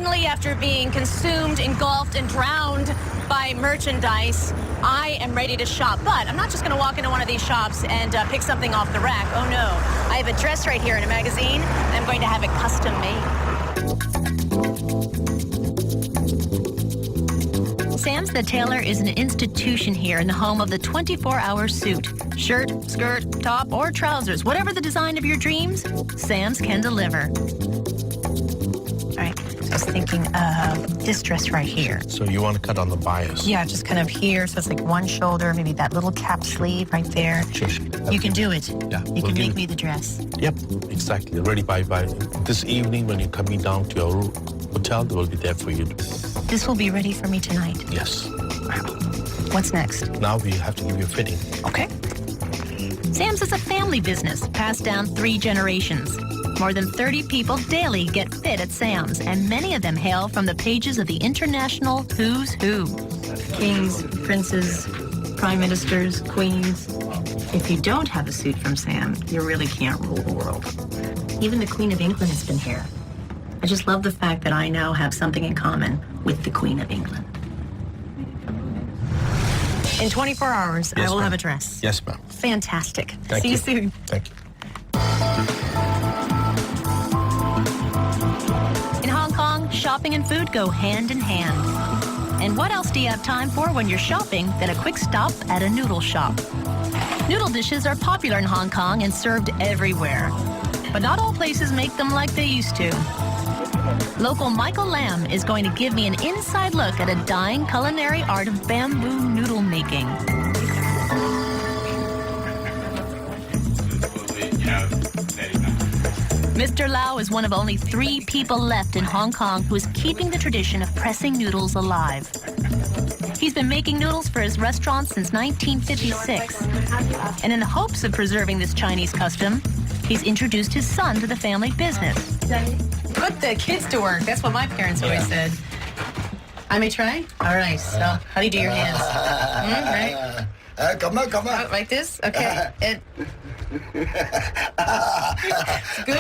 finally, after being consumed, engulfed, and drowned by merchandise, I am ready to shop. But I'm not just going to walk into one of these shops and pick something off the rack. Oh, no. I have a dress right here in a magazine. I'm going to have it custom made. Sam's the Tailor is an institution here in the home of the 24-hour suit. Shirt, skirt, top, or trousers, whatever the design of your dreams, Sam's can deliver. All right, so I was thinking this dress right here. So you want to cut on the bias? Yeah, just kind of here, so it's like one shoulder, maybe that little cap sleeve right there. Sure. You can do it. Yeah. You can make me the dress. Yep, exactly. Ready by this evening when you're coming down to your hotel, they will be there for you. This will be ready for me tonight. Yes. Wow. What's next? Now we have to give you a fitting. Okay. Sam's is a family business passed down 3 generations. More than 30 people daily get fit at Sam's, and many of them hail from the pages of the international who's who. Kings, princes, prime ministers, queens. If you don't have a suit from Sam, you really can't rule the world. Even the Queen of England has been here. I just love the fact that I now have something in common with the Queen of England. In 24 hours, Yes, I will ma'am. have a dress. Yes, ma'am. Fantastic. Thank See you. you soon. Thank you. In Hong Kong, shopping and food go hand in hand. And what else do you have time for when you're shopping than a quick stop at a noodle shop? Noodle dishes are popular in Hong Kong and served everywhere. But not all places make them like they used to. Local Michael Lam is going to give me an inside look at a dying culinary art of bamboo noodle making. Mr. Lau is one of only 3 people left in Hong Kong who is keeping the tradition of pressing noodles alive. He's been making noodles for his restaurant since 1956. And in the hopes of preserving this Chinese custom, he's introduced his son to the family business. Put the kids to work. That's what my parents always said. I may try? All right. So, how do you do your hands? Right? Come on. Oh, like this? Okay. It's good?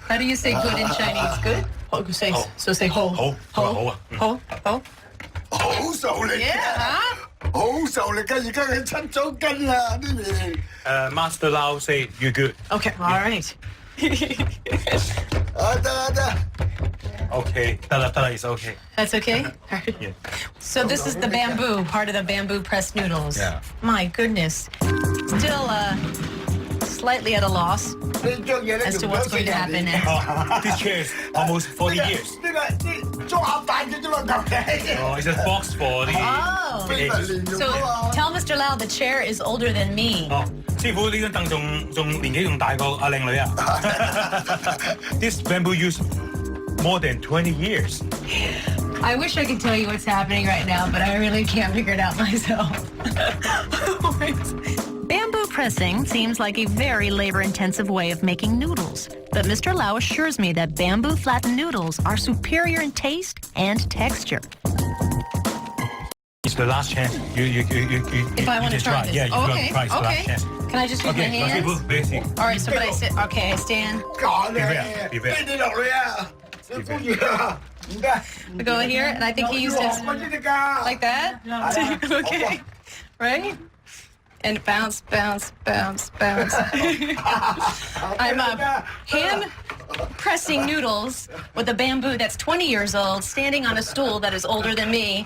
How do you say good in Chinese? Good? Oh, say, so say ho. Ho. Ho. Ho. Ho. 好受力 Yeah, 啊！ huh? 好受力㗎，而家佢7咗斤啦呢邊。Master Lau say you good. Okay. All right. 得。 Okay, tala is okay. That's okay? All right. Yeah. So this is the bamboo, part of the bamboo pressed noodles. Yeah. My goodness. Still slightly at a loss as to what's going to happen next. Oh, this chair is almost 40 years. 呢個裝盒蛋嘅啫嘛，頭嘅。 Oh, it's a box for the Oh. eggs. So tell Mr. Lau the chair is older than me. 哦，師傅呢張凳仲年紀仲大過阿靚女啊！This bamboo use more than 20 years. I wish I could tell you what's happening right now, but I really can't figure it out myself. Bamboo pressing seems like a very labor-intensive way of making noodles. But Mr. Lau assures me that bamboo flattened noodles are superior in taste and texture. It's the last chance. You If I want to just try this. Yeah, you Oh, want okay. to try. It's the last chance. Can I just use my Okay, hands? people, basic. All right, so but I sit. Okay, I stand. 講你， Be fair. 飛你落去啊！小公主啊，唔得。 I go here, and I think he used his like that. Okay, right? And bounce, bounce, bounce, bounce. I'm hand pressing noodles with a bamboo that's 20 years old, standing on a stool that is older than me,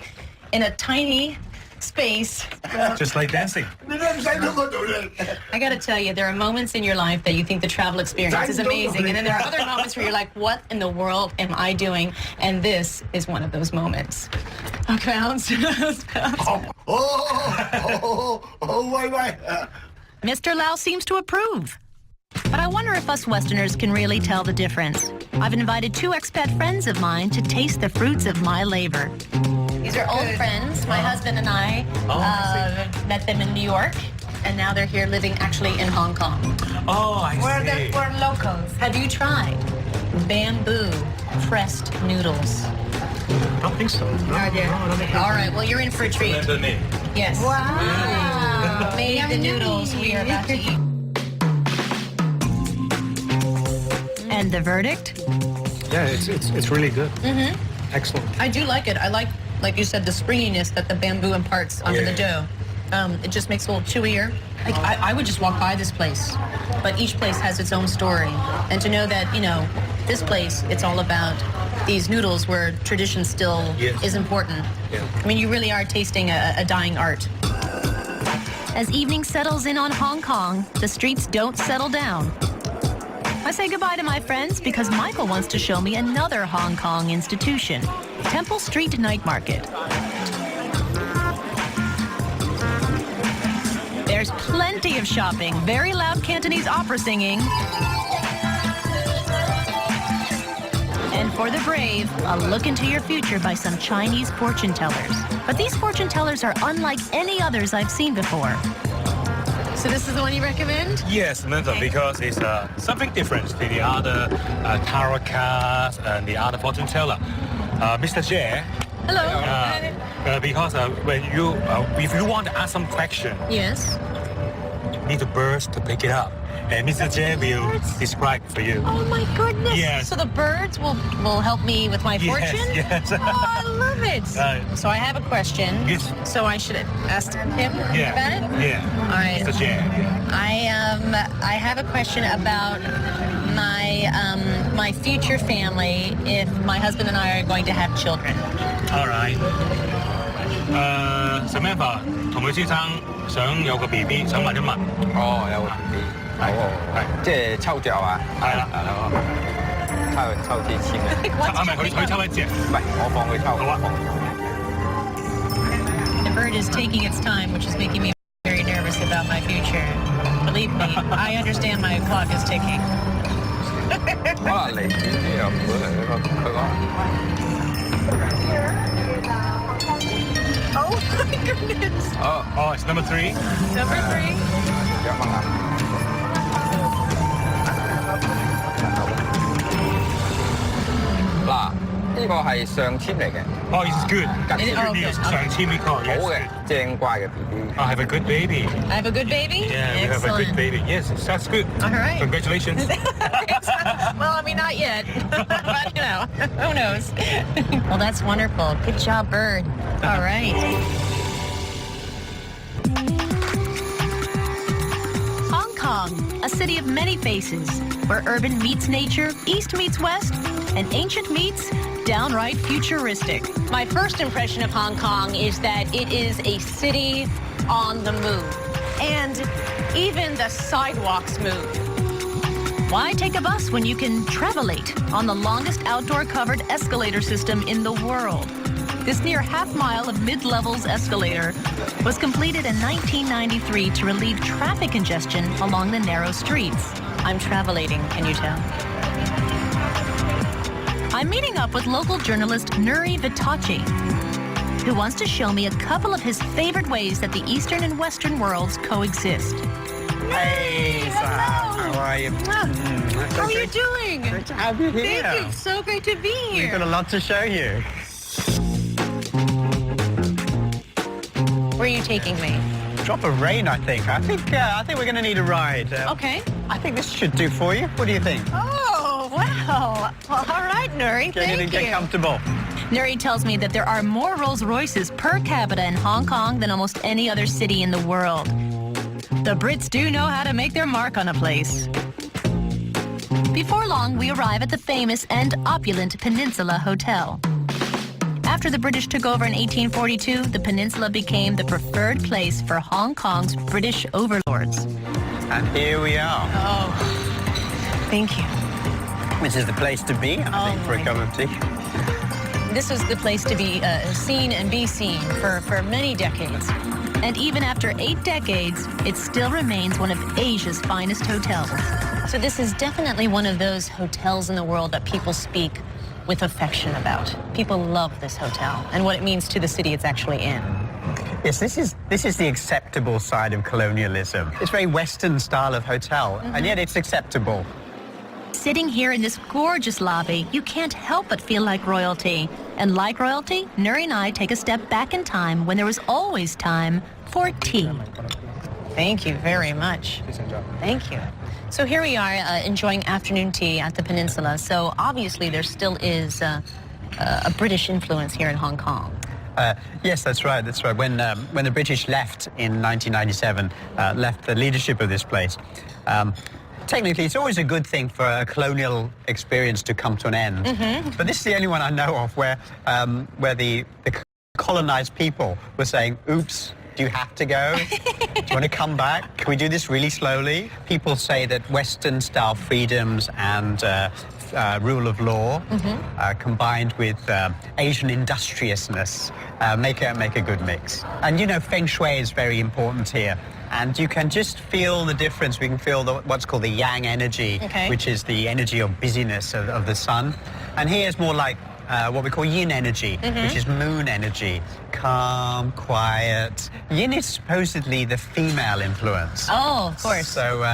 in a tiny space. Just like dancing. 你都唔使到嗰度嚟。 I gotta tell you, there are moments in your life that you think the travel experience is amazing, and then there are other moments where you're like, what in the world am I doing? And this is one of those moments. Okay, bounce, bounce. 喂。 Mr. Lau seems to approve. But I wonder if us Westerners can really tell the difference. I've invited 2 expat friends of mine to taste the fruits of my labor. These are old friends. My husband and I met them in New York, and now they're here living actually in Hong Kong. Oh, I see. We're locals. Have you tried bamboo pressed noodles? I don't think so. No, I don't think so. All right, well, you're in for a treat. Remember me. Yes. Wow. Made the noodles we are about to eat. And the verdict? Yeah, it's really good. Excellent. I do like it. I like you said, the springiness that the bamboo imparts onto the dough. It just makes it a little chewier. Like I would just walk by this place, but each place has its own story. And to know that, this place, it's all about these noodles where tradition still is important. Yeah. I mean, you really are tasting a dying art. As evening settles in on Hong Kong, the streets don't settle down. I say goodbye to my friends because Michael wants to show me another Hong Kong institution, Temple Street Night Market. There's plenty of shopping, very loud Cantonese opera singing, and for the brave, a look into your future by some Chinese fortune tellers. But these fortune tellers are unlike any others I've seen before. So this is the one you recommend? Yes, Samantha, because it's something different to the other tarot cards and the other fortune teller. Mr. Jie. Hello. Because when you, if you want to ask some question, Yes. you need the birds to pick it up. And Mr. Jie will describe for you. Oh my goodness. Yes. So the birds will help me with my fortune? Yes. Oh, I love it. So I have a question. Yes. So I should ask him about it? Yeah. All right. Mr. Jie. I have a question about my future family if my husband and I are going to have children. All right. Samantha 同佢先生想有個 BB， 想問一問。哦，有個 BB， 係即係抽獎啊？係啦，抽支籤嘅，係咪佢抽一隻？唔係我放佢抽。好啊。The bird is taking its time, which is making me very nervous about my future. Believe me, I understand my clock is ticking. 可能嚟緊呢又本嚟佢講。Oh my goodness. Oh, it's number 3. Number 3. 1蚊啊！嗱，呢個係上籤嚟嘅。Oh, it's good. It is- oh, News. good. 上籤 we call, 好 yes. 嘅，正乖嘅 BB。 I have a good baby. I have a good baby? Yeah, we have a Excellent. good baby. Yes, that's good. All right. Congratulations. Well, I mean, not yet. But, who knows? Well, that's wonderful. Good job, bird. All right. Hong Kong, a city of many faces, where urban meets nature, east meets west, and ancient meets downright futuristic. My first impression of Hong Kong is that it is a city on the move. And even the sidewalks move. Why take a bus when you can travelate on the longest outdoor covered escalator system in the world? This near half-mile of mid-levels escalator was completed in 1993 to relieve traffic congestion along the narrow streets. I'm travelating, can you tell? I'm meeting up with local journalist Nuri Vitachi, who wants to show me a couple of his favorite ways that the Eastern and Western worlds coexist. Hey, hello. how are you? How are you doing? Great to have you here. Thank you. It's so great to be We've got a here. lot to show you. Where are you taking me? Drop of rain, I think. I think we're going to need a ride. Okay. I think this should do for you. What do you think? Oh, wow. Well, all right, Nuri. Get in and get comfortable. Nuri tells me that there are more Rolls Royces per capita in Hong Kong than almost any other city in the world. The Brits do know how to make their mark on a place. Before long, we arrive at the famous and opulent Peninsula Hotel. After the British took over in 1842, the Peninsula became the preferred place for Hong Kong's British overlords. And here we are. Oh, thank you. This is the place to be, I think, for a my cup of tea. This is the place to be seen and be seen for many decades. And even after 8 decades, it still remains one of Asia's finest hotels. So this is definitely one of those hotels in the world that people speak with affection about. People love this hotel and what it means to the city it's actually in. Yes, this is the acceptable side of colonialism. It's a very Western style of hotel, and yet it's acceptable. Sitting here in this gorgeous lobby, you can't help but feel like royalty. And like royalty, Nuri and I take a step back in time when there was always time for tea. Thank you very much. Thank you. So here we are enjoying afternoon tea at the peninsula. So obviously there still is a British influence here in Hong Kong. Yes, that's right. That's right. When the British left in 1997, left the leadership of this place. Technically, it's always a good thing for a colonial experience to come to an end. But this is the only one I know of where the colonized people were saying, "Oops, do you have to go? Do you want to come back? Can we do this really slowly?" People say that Western-style freedoms and rule of law combined with Asian industriousness make a good mix. And you know, Feng Shui is very important here. And you can just feel the difference. We can feel what's called the yang energy, which is the energy of busyness of the sun. And here is more like what we call yin energy, which is moon energy. Calm, quiet. Yin is supposedly the female influence. Oh, of course. So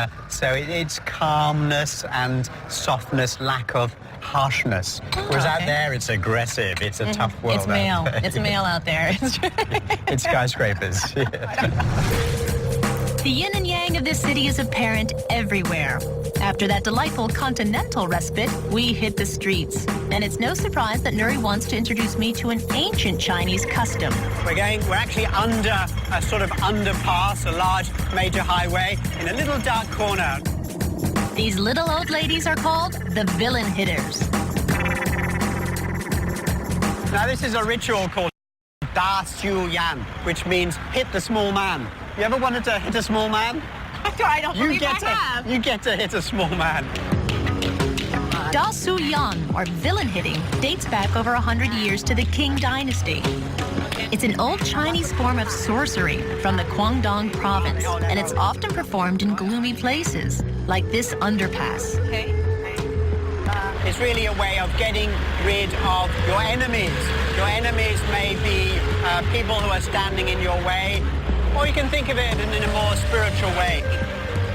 it's calmness and softness, lack of harshness. Whereas out there, it's aggressive. It's a tough world. It's male. It's male out there. It's skyscrapers. The yin and yang of this city is apparent everywhere. After that delightful continental respite, we hit the streets. And it's no surprise that Nuri wants to introduce me to an ancient Chinese custom. We're actually under a sort of underpass, a large major highway, in a little dark corner. These little old ladies are called the villain hitters. Now this is a ritual called Da Xiu Yan, which means hit the small man. You ever wanted to hit a small man? I don't believe I have. You get to hit a small man. Da Su Yan, or villain hitting, dates back over 100 years to the Qing dynasty. It's an old Chinese form of sorcery from the Guangdong province, and it's often performed in gloomy places, like this underpass. It's really a way of getting rid of your enemies. Your enemies may be people who are standing in your way, or you can think of it in a more spiritual way.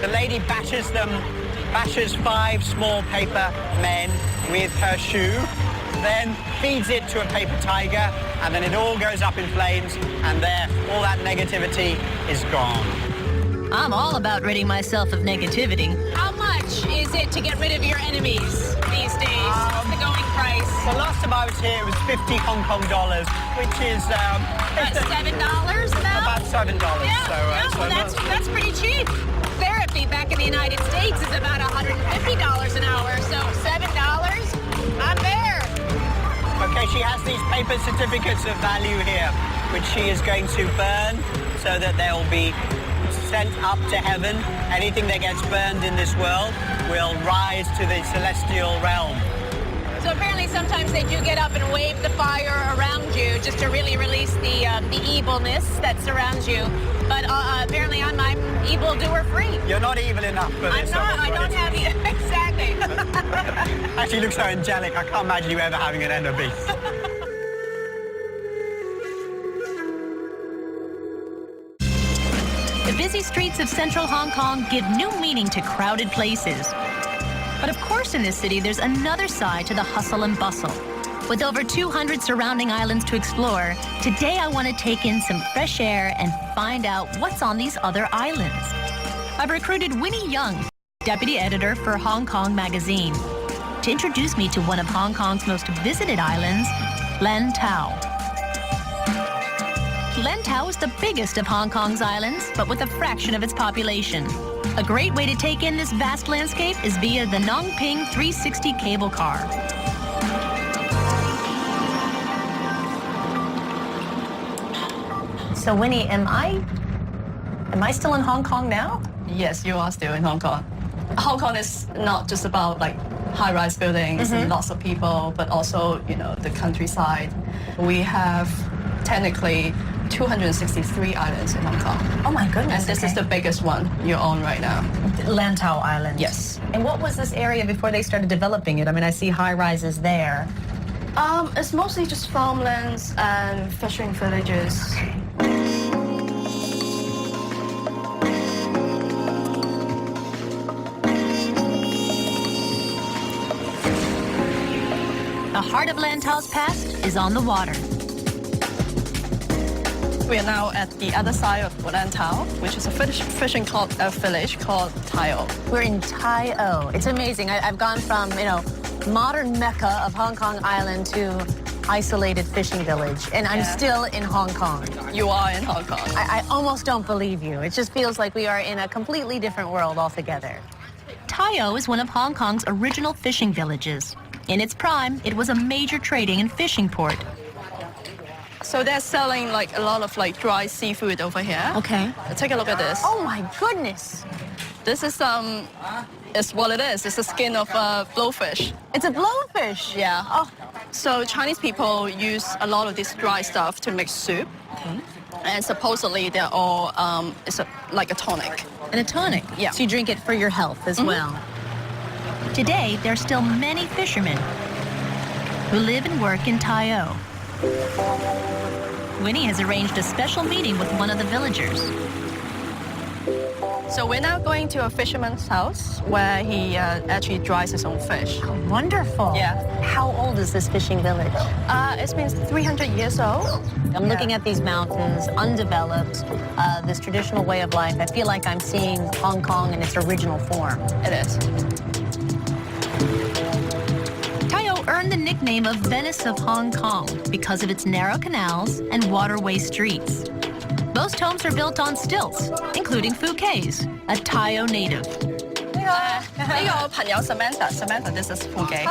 The lady bashes 5 small paper men with her shoe, then feeds it to a paper tiger, and then it all goes up in flames, and there, all that negativity is gone. I'm all about ridding myself of negativity. How much is it to get rid of your enemies these days? What's the going price? The last time I was here, it was 50 Hong Kong dollars, which is About $7 now? about $7. Well, that's pretty cheap. Therapy back in the United States is about $150 an hour, so $7, I'm there. Okay, she has these paper certificates of value here, which she is going to burn so that they'll be sent up to heaven. Anything that gets burned in this world will rise to the celestial realm. So apparently sometimes they do get up and wave the fire around you just to really release the evilness that surrounds you. But apparently I'm evildoer free. You're not evil enough for this. I don't have you. Exactly. Actually, you look so angelic. I can't imagine you ever having an enemy. The busy streets of central Hong Kong give new meaning to crowded places. But of course in this city, there's another side to the hustle and bustle. With over 200 surrounding islands to explore, today I want to take in some fresh air and find out what's on these other islands. I've recruited Winnie Young, deputy editor for Hong Kong Magazine, to introduce me to one of Hong Kong's most visited islands, Lantau. Lantau is the biggest of Hong Kong's islands, but with a fraction of its population. A great way to take in this vast landscape is via the Nongping 360 cable car. So Winnie, am I still in Hong Kong now? Yes, you are still in Hong Kong. Hong Kong is not just about like high-rise buildings and lots of people, but also, you know, the countryside. We have technically 263 islands in Hong Kong. Oh my goodness. And this is the biggest one you're on right now. Lantau Island. Yes. And what was this area before they started developing it? I mean, I see high-rises there. It's mostly just farmlands and fishing villages. The heart of Lantau's past is on the water. We are now at the other side of Lantau, which is a fishing village called Tai O. We're in Tai O. It's amazing. I've gone from, modern Mecca of Hong Kong Island to isolated fishing village, and I'm still in Hong Kong. You are in Hong Kong. I almost don't believe you. It just feels like we are in a completely different world altogether. Tai O is one of Hong Kong's original fishing villages. In its prime, it was a major trading and fishing port. So they're selling like a lot of like dry seafood over here. Okay. Take a look at this. Oh my goodness. This is it's what it is. It's the skin of a blowfish. It's a blowfish. Yeah. Oh. So Chinese people use a lot of this dry stuff to make soup. Okay. And supposedly they're all like a tonic. And a tonic. Yeah. So you drink it for your health as well. Today, there are still many fishermen who live and work in Tai O. Winnie has arranged a special meeting with one of the villagers. So we're now going to a fisherman's house where he actually dries his own fish. Oh, wonderful. Yeah. How old is this fishing village? It's been 300 years old. I'm looking at these mountains, undeveloped, this traditional way of life. I feel like I'm seeing Hong Kong in its original form. It is. Tai O earned the nickname of Venice of Hong Kong because of its narrow canals and waterway streets. Most homes are built on stilts, including Phu Kay's, a Tai O native. Samantha, this is Phu Kay.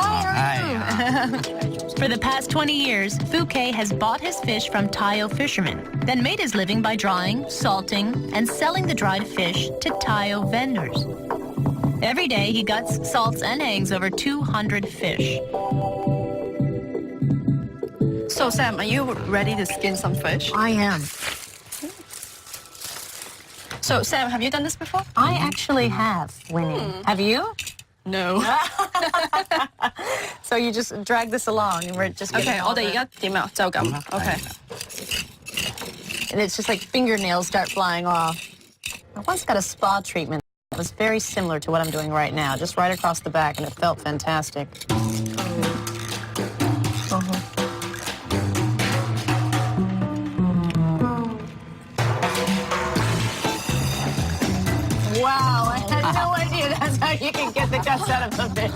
For the past 20 years, Phu Kay has bought his fish from Tai O fishermen, then made his living by drying, salting, and selling the dried fish to Tai O vendors. Every day, he guts, salts, and hangs over 200 fish. So, Sam, are you ready to skin some fish? I am. So, Sam, have you done this before? I actually have, Winnie. Have you? No. So you just drag this along and we're just Okay, getting all the- Okay. And it's just like fingernails start flying off. I once got a spa treatment that was very similar to what I'm doing right now, just right across the back, and it felt fantastic. Wow, I had no idea that's how you can get the guts out of the fish.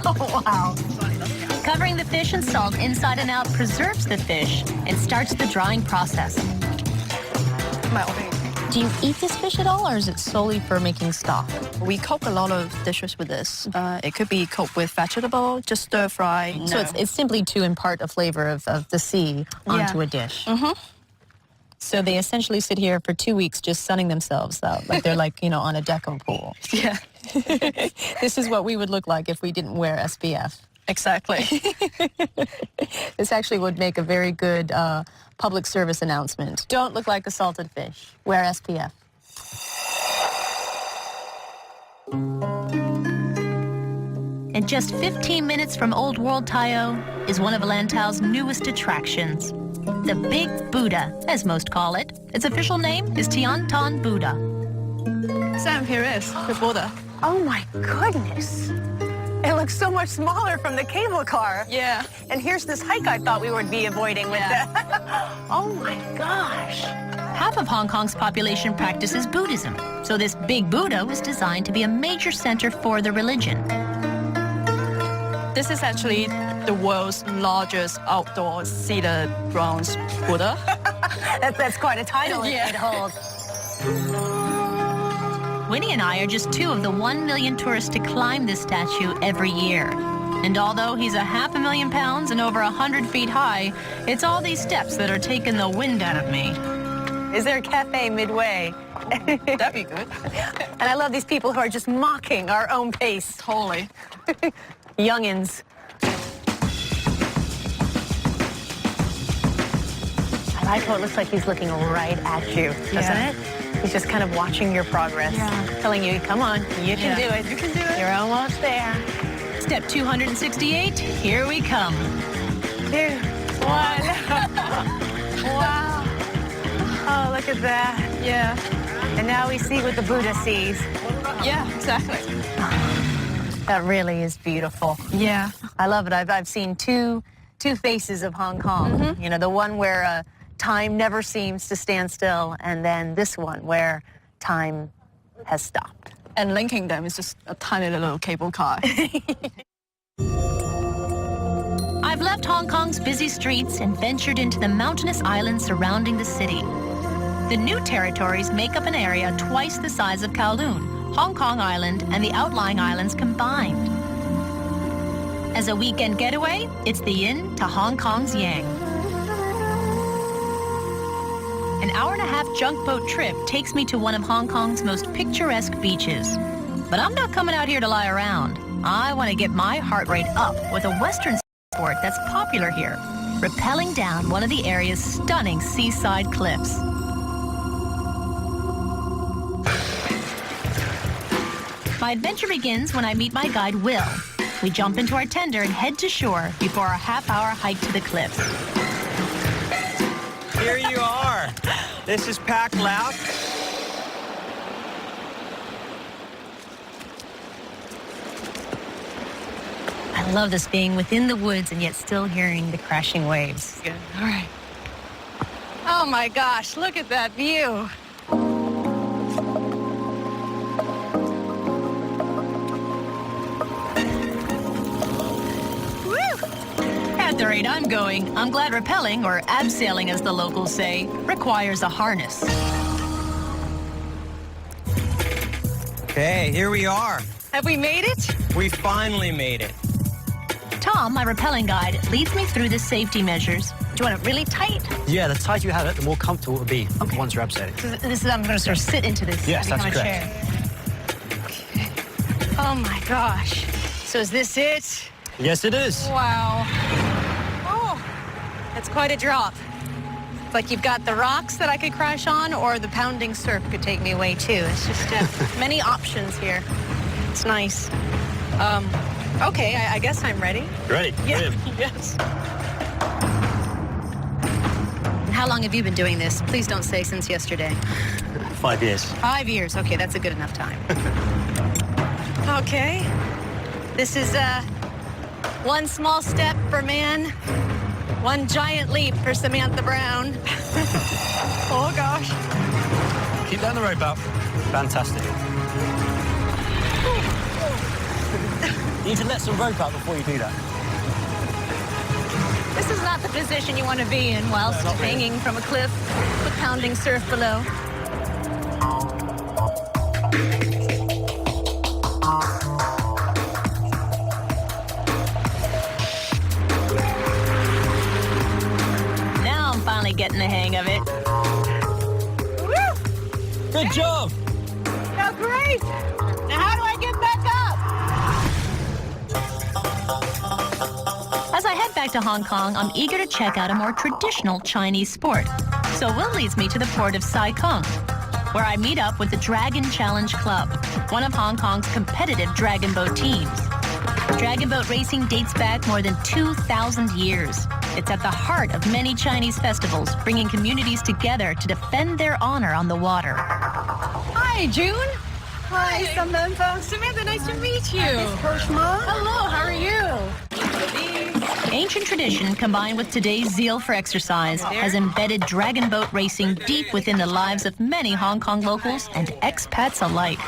Oh, wow. Covering the fish in salt inside and out preserves the fish and starts the drying process. Do you eat this fish at all, or is it solely for making stock? We cook a lot of dishes with this. It could be cooked with vegetable, just stir fry. So it's simply to impart a flavor of the sea onto a dish. So they essentially sit here for 2 weeks just sunning themselves out, like they're like, on a deck of a pool. Yeah. This is what we would look like if we didn't wear SPF. Exactly. This actually would make a very good public service announcement. Don't look like a salted fish. Wear SPF. And just 15 minutes from Old World Tai O is one of Lantau's newest attractions. The Big Buddha, as most call it. Its official name is Tian Tan Buddha. Sam, here is the Buddha. Oh my goodness. It looks so much smaller from the cable car. Yeah. And here's this hike I thought we would be avoiding with that. Oh my gosh. Half of Hong Kong's population practices Buddhism, so this Big Buddha was designed to be a major center for the religion. This is actually the world's largest outdoor cedar bronze Buddha. That's quite a title it holds. Winnie and I are just two of the 1 million tourists to climb this statue every year. And although he's 500,000 pounds and over 100 feet high, it's all these steps that are taking the wind out of me. Is there a cafe midway? That'd be good. And I love these people who are just mocking our own pace. Totally. Youngins. I like how it looks like he's looking right at you, doesn't it? He's just kind of watching your progress, telling you, come on, you can do it. You can do it. You're almost there. Step 268, here we come. 2, 1. Wow. Oh, look at that. Yeah. And now we see what the Buddha sees. Yeah, exactly. That really is beautiful. Yeah. I love it. I've seen two faces of Hong Kong. The one where time never seems to stand still, and then this one where time has stopped. And linking them is just a tiny little cable car. I've left Hong Kong's busy streets and ventured into the mountainous islands surrounding the city. The new territories make up an area twice the size of Kowloon, Hong Kong Island, and the outlying islands combined. As a weekend getaway, it's the yin to Hong Kong's yang. An hour-and-a-half junk boat trip takes me to one of Hong Kong's most picturesque beaches. But I'm not coming out here to lie around. I want to get my heart rate up with a Western sport that's popular here, rappelling down one of the area's stunning seaside cliffs. My adventure begins when I meet my guide, Will. We jump into our tender and head to shore before our half-hour hike to the cliffs. Here you are. This is Pak Laut. I love this being within the woods and yet still hearing the crashing waves. Good. All right. Oh my gosh, look at that view. At the rate I'm going, I'm glad rappelling, or abseiling as the locals say, requires a harness. Okay, here we are. Have we made it? We finally made it. Tom, my rappelling guide, leads me through the safety measures. Do you want it really tight? Yeah, the tighter you have it, the more comfortable it will be once you're abseiling. So this is, I'm going to sort of sit into this. Yes, that's become a correct. chair. Okay. Oh my gosh. So is this it? Yes, it is. Wow. Oh, that's quite a drop. It's like you've got the rocks that I could crash on, or the pounding surf could take me away too. It's just many options here. It's nice. Okay, I guess I'm ready. Ready? Yeah. Yes. How long have you been doing this? Please don't say since yesterday. 5 years. 5 years. Okay, that's a good enough time. Okay. This is one small step for man, one giant leap for Samantha Brown. Oh gosh. Keep down the rope out. Fantastic. You need to let some rope out before you do that. This is not the position you want to be in whilst hanging from a cliff with pounding surf below. Now I'm finally getting the hang of it. Woo! Good job. Oh, great! Now how do I get back up? As I head back to Hong Kong, I'm eager to check out a more traditional Chinese sport. So Will leads me to the port of Sai Kung, where I meet up with the Dragon Challenge Club, one of Hong Kong's competitive dragon boat teams. Dragon boat racing dates back more than 2,000 years. It's at the heart of many Chinese festivals, bringing communities together to defend their honor on the water. Hi, June. Hi, Samantha. Samantha, nice to meet you. Hello, how are you? Ancient tradition combined with today's zeal for exercise has embedded dragon boat racing deep within the lives of many Hong Kong locals and expats alike.